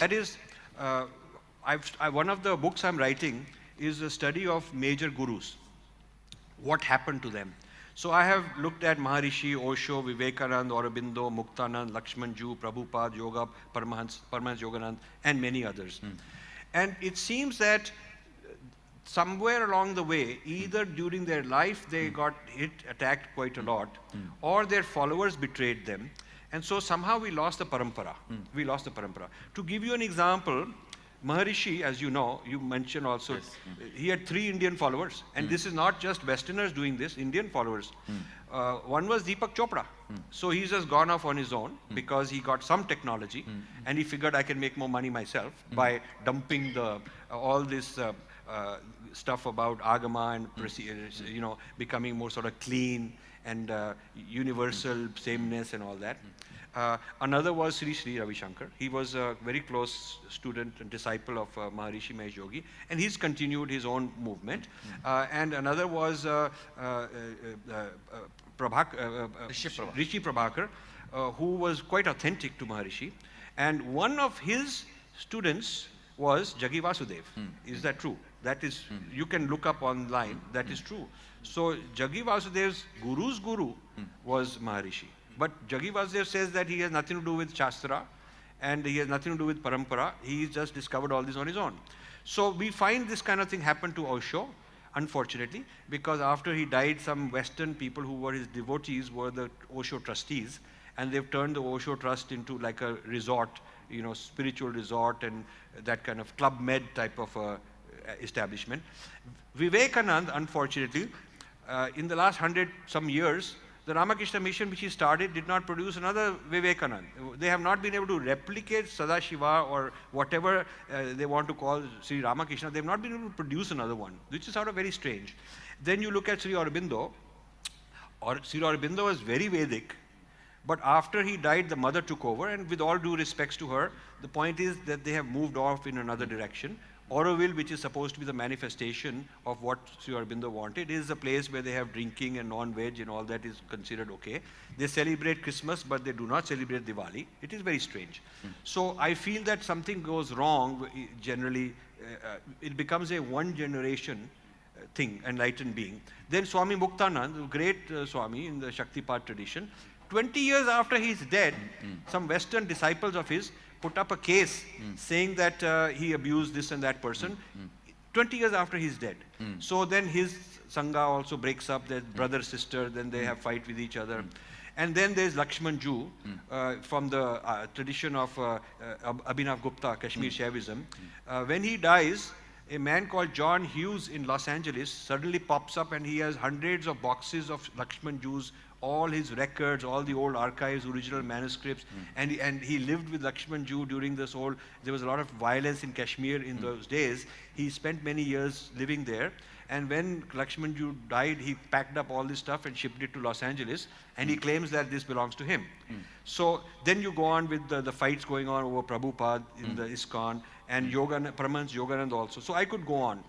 That is, uh, one of the books I'm writing is a study of major gurus. What happened to them? So I have looked at Maharishi, Osho, Vivekananda, Aurobindo, Muktanand, Lakshmanju, Prabhupada, Yoga, Paramahansa Yoganand, and many others. And it seems that somewhere along the way, either during their life they got attacked quite a lot, or their followers betrayed them. And so somehow we lost the parampara. We lost the parampara. To give you an example, Maharishi, as you know, you mentioned also, yes. He had 3 Indian followers. And this is not just Westerners doing this, Indian followers. One was Deepak Chopra. So he's just gone off on his own because he got some technology and he figured I can make more money myself by dumping all this stuff about Agama and becoming more sort of clean and universal sameness and all that. Another was Sri Sri Ravi Shankar. He was a very close student and disciple of Maharishi Mahesh Yogi, and he's continued his own movement. And another was Rishi Prabhakar, who was quite authentic to Maharishi. And one of his students was Jaggi Vasudev. Is that true? That is, you can look up online, that is true. So Jaggi Vasudev's guru's guru was Maharishi. But Jaggi Vasudev says that he has nothing to do with Shastra and he has nothing to do with Parampara. He just discovered all this on his own. So we find this kind of thing happen to Osho, unfortunately, because after he died, some Western people who were his devotees were the Osho trustees, and they've turned the Osho Trust into like a resort, spiritual resort and that kind of Club Med type of establishment. Vivekanand, unfortunately, in the last 100 some years, the Ramakrishna Mission, which he started, did not produce another Vivekanand. They have not been able to replicate Sadashiva or whatever they want to call Sri Ramakrishna. They have not been able to produce another one, which is sort of very strange. Then you look at Sri Aurobindo. Sri Aurobindo was very Vedic, but after he died, the mother took over, and with all due respects to her, the point is that they have moved off in another direction. Auroville, which is supposed to be the manifestation of what Sri Aurobindo wanted, is a place where they have drinking and non-veg and all that is considered okay. They celebrate Christmas, but they do not celebrate Diwali. It is very strange. So I feel that something goes wrong, generally, it becomes a one-generation thing, enlightened being. Then Swami Muktanand, the great Swami in the Shaktipat tradition, 20 years after he's dead, some Western disciples of his put up a case saying that he abused this and that person 20 years after he's dead. So then his Sangha also breaks up, their brother, sister, then they have fight with each other. And then there's Lakshmanju from the tradition of Abhinav Gupta, Kashmir Shaivism. When he dies, a man called John Hughes in Los Angeles suddenly pops up and he has hundreds of boxes of Lakshmanjus, all his records, all the old archives, original manuscripts, and he lived with Lakshmanju during this whole, there was a lot of violence in Kashmir in those days. He spent many years living there, and when Lakshmanju died, he packed up all this stuff and shipped it to Los Angeles, and he claims that this belongs to him. So then you go on with the fights going on over Prabhupada in the ISKCON, and Paramahansa Yoganand also. So I could go on.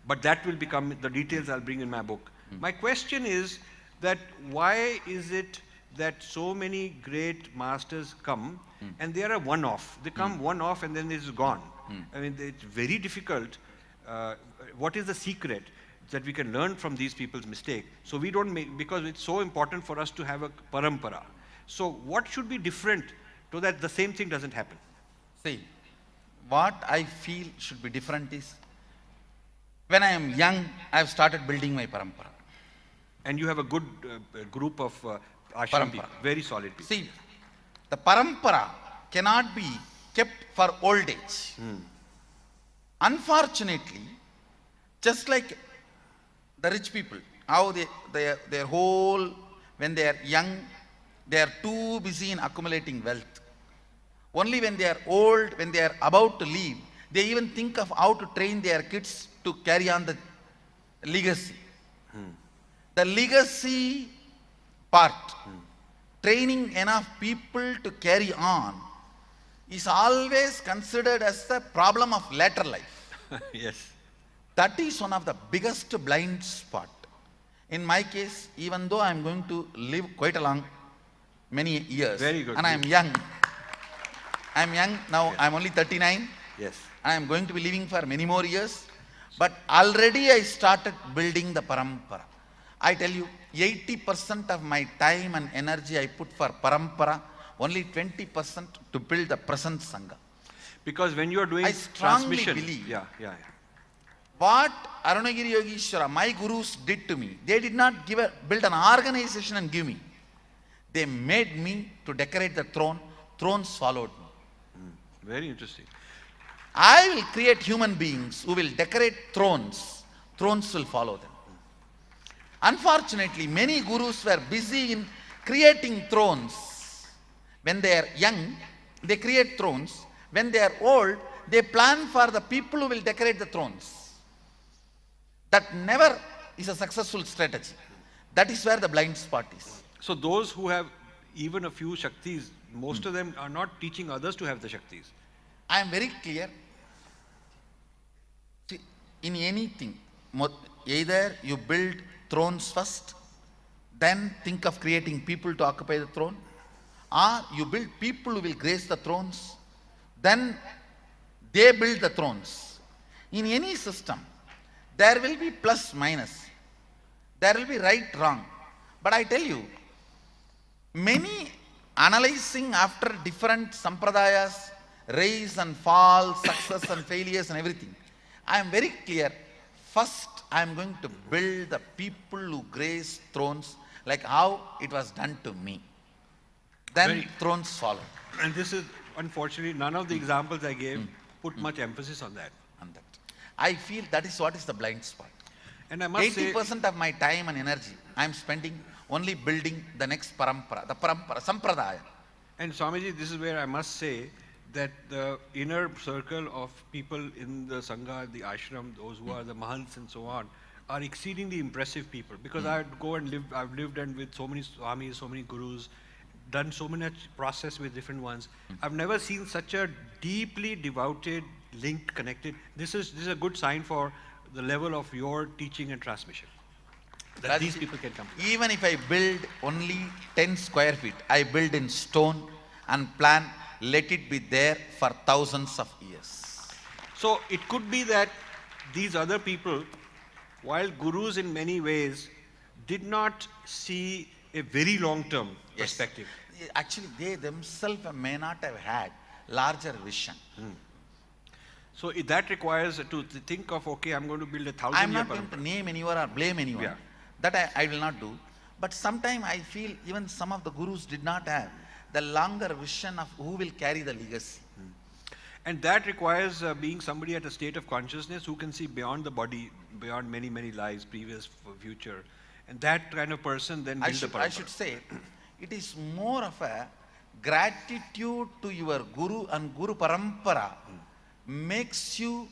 But that will become, the details I'll bring in my book. My question is, that why is it that so many great masters come and they are a one-off? They come one-off and then it is gone. I mean, it's very difficult. What is the secret that we can learn from these people's mistake? So we don't make, because it's so important for us to have a parampara. So what should be different so that the same thing doesn't happen? See, what I feel should be different is, when I am young, I have started building my parampara. And you have a good group of ashram people, very solid people. See, the parampara cannot be kept for old age. Unfortunately, just like the rich people, how their whole, when they are young, they are too busy in accumulating wealth. Only when they are old, when they are about to leave, they even think of how to train their kids to carry on the legacy. The legacy part, training enough people to carry on, is always considered as the problem of later life. Yes. That is one of the biggest blind spot. In my case, even though I am going to live quite a long, many years, very good, and I am young, I'm young now, Yes. I'm only 39. Yes. I am going to be living for many more years. But already I started building the parampara. I tell you, 80% of my time and energy I put for parampara, only 20% to build the present Sangha. Because when you are doing I strongly transmission, believe yeah. what Arunagiri Yogeshwara, my gurus did to me, they did not build an organization and give me. They made me to decorate the throne. Thrones followed me. Very interesting. I will create human beings who will decorate thrones. Thrones will follow them. Unfortunately, many gurus were busy in creating thrones. When they are young, they create thrones. When they are old, they plan for the people who will decorate the thrones. That never is a successful strategy. That is where the blind spot is. So those who have even a few Shaktis, most of them are not teaching others to have the Shaktis. I am very clear. See, in anything, either you build thrones first, then think of creating people to occupy the throne, or you build people who will grace the thrones, then they build the thrones. In any system, there will be plus minus. There will be right, wrong. But I tell you, many analyzing after different sampradayas, rise and fall, success and failures and everything, I am very clear. First, I am going to build the people who grace thrones like how it was done to me. Then thrones follow. And this is, unfortunately, none of the examples I gave put much emphasis on that. I feel that is what is the blind spot. And I must say, 80% of my time and energy I am spending only building the next parampara, sampradaya. and Swamiji, this is where I must say that the inner circle of people in the Sangha, the ashram, those who are the mahants and so on, are exceedingly impressive people. Because I've lived and with so many swamis, so many gurus, done so much process with different ones. I've never seen such a deeply devoted, linked, connected. This is a good sign for the level of your teaching and transmission. That these people can come. Even if I build only 10 square feet, I build in stone and plan, let it be there for thousands of years. So it could be that these other people, while gurus in many ways, did not see a very long-term perspective. Actually, they themselves may not have had larger vision. So that requires to think of, okay, I'm going to build 1,000 I am year not going to name anyone or blame anyone. Yeah. That I will not do. But sometimes I feel even some of the gurus did not have the longer vision of who will carry the legacy. And that requires being somebody at a state of consciousness who can see beyond the body, beyond many, many lives, previous, future. And that kind of person then builds the parampara. I should say, it is more of a gratitude to your guru and guru parampara makes you,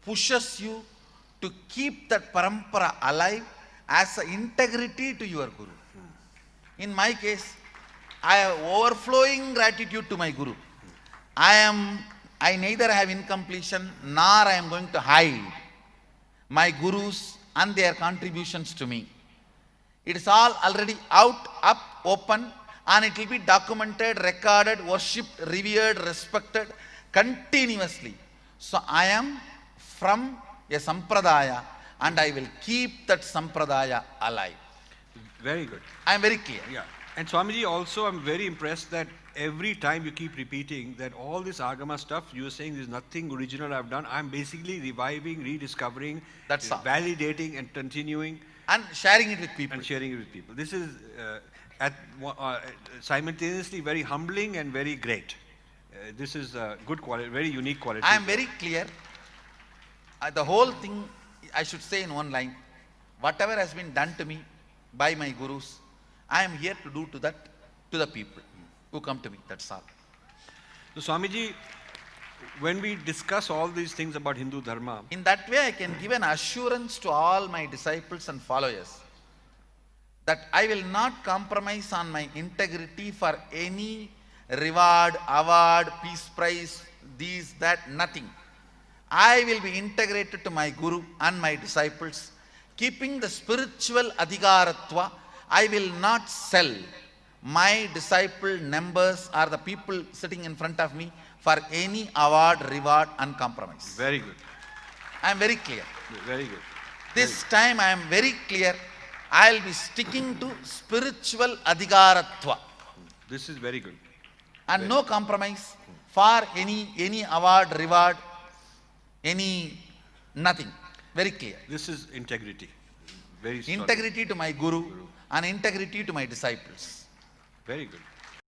pushes you to keep that parampara alive as an integrity to your guru. In my case, I have overflowing gratitude to my guru. I neither have incompletion nor I am going to hide my gurus and their contributions to me. It is all already out, up, open, and it will be documented, recorded, worshipped, revered, respected continuously. So I am from a sampradaya and I will keep that sampradaya alive. Very good. I am very clear. Yeah. And Swamiji, also I'm very impressed that every time you keep repeating that all this Agama stuff, you're saying there's nothing original I've done. I'm basically reviving, rediscovering, That's all. validating and continuing. And sharing it with people. And sharing it with people. This is simultaneously very humbling and very great. This is a good quality, very unique quality. I am very clear. The whole thing, I should say in one line, whatever has been done to me by my gurus, I am here to do to the people who come to me. That's all. So Swamiji, when we discuss all these things about Hindu Dharma, in that way I can give an assurance to all my disciples and followers that I will not compromise on my integrity for any reward, award, peace prize, these, that, nothing. I will be integrated to my guru and my disciples, keeping the spiritual adhikaratva. I will not sell my disciple numbers or the people sitting in front of me for any award, reward, and compromise. Very good. I am very clear. Very good. This time I am very clear. I will be sticking to spiritual adhikaratva This is very good. and no compromise for any award, reward, any nothing. Very clear. This is integrity. Very solid. Integrity to my guru and integrity to my disciples. Very good.